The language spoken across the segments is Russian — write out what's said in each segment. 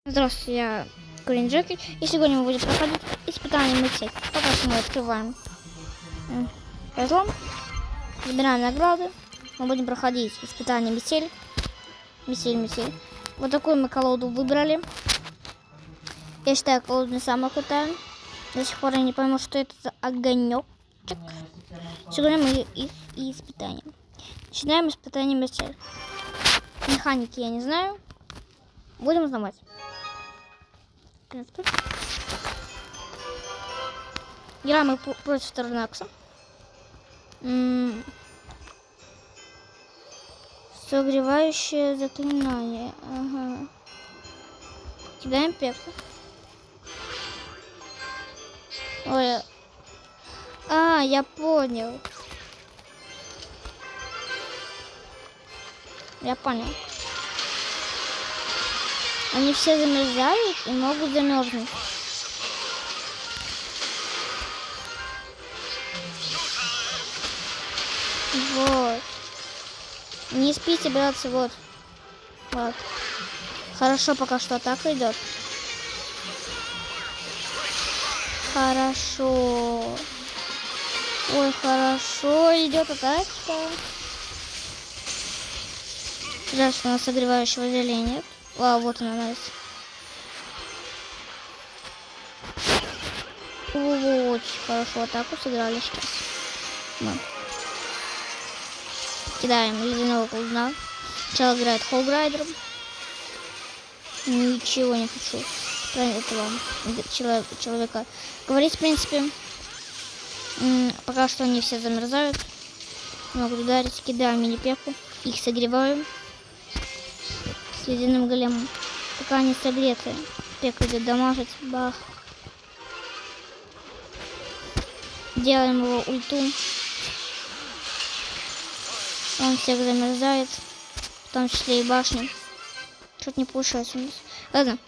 Здравствуйте, я Green Джеки, и сегодня мы будем проходить испытание мыцель. Пока что мы открываем разлом, выбираем награды, мы будем проходить испытание мицель. Мицель. Вот такую мы колоду выбрали. Я считаю, колоду не самая крутая. До сих пор я не пойму, что это за огонечек. Сегодня мы их и испытаем. Начинаем испытание мицель. Механики я не знаю. Будем узнавать. Играем мы против Торнакса. Согревающее заклинание. Ага. Кидаем пепку. Ой. Я понял. Я понял. Они все замерзают и могут замерзнуть. Вот. Не спите, братцы, вот. Хорошо, пока что атака идет. Хорошо. Ой, хорошо, идет атака. Жаль, что у нас согревающего зелья нет. Вот она, найс. Очень хорошо атаку сыграли сейчас. Вот. Кидаем ледяного колдуна. Сначала играет Холграйдером. Ничего не хочу про этого человека говорить, в принципе. Пока что они все замерзают. Могут ударить. Кидаем мини-пеку. Их согреваем. С ледяным големом. Пока они согреты. Пека идет дамажить. Бах. Делаем его ульту. Он всех замерзает. В том числе и башню. Что-то не получается у нас. Ладно.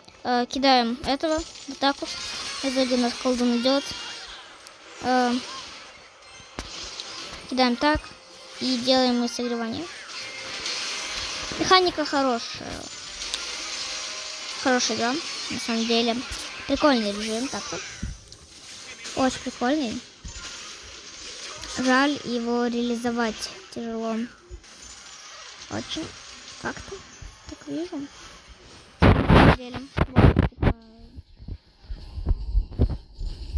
Кидаем этого. Вот так вот. Сзади у нас колдун идет. Кидаем так. И делаем мы согревание. Механика хорошая. Хорошая игра. На самом деле. Прикольный режим. Так вот. Очень прикольный. Жаль, его реализовать тяжело. Очень. Как-то. Так вижу.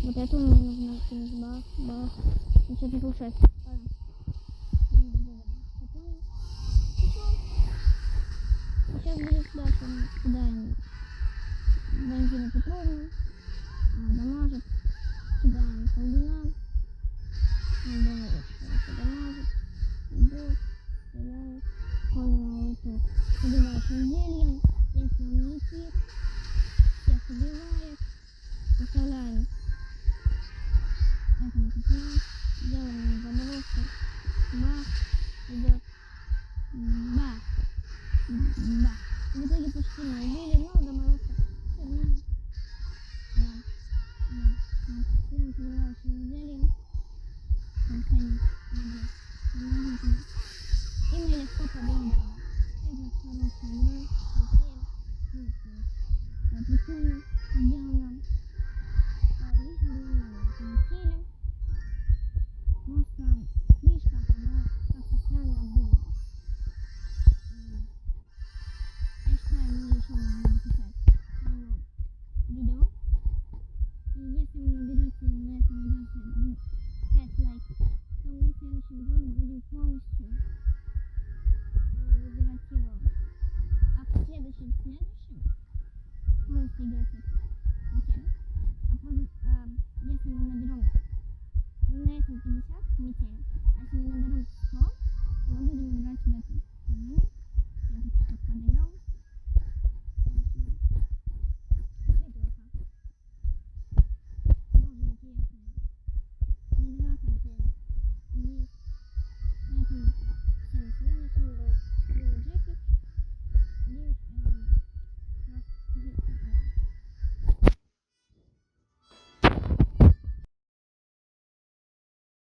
Вот это мне нужно. Бах. Ничего не получается. Сейчас будет дальше. Кидаем бензина Петровну. Дамажит. Кидаем колдуна. Дамажит. Идет. Стреляет. Колдуна летит. Согревающим зельем. В принципе, он летит. Всех убивает. Оставляем. Это на кухне. Делаем заброску. Бах. Идет. Бах. Бах. В итоге почти мы убили, но доморозка все равно. Всем согревающим зельем. И мы легко победим. Это хорошая игра. Прикольно. Сделано.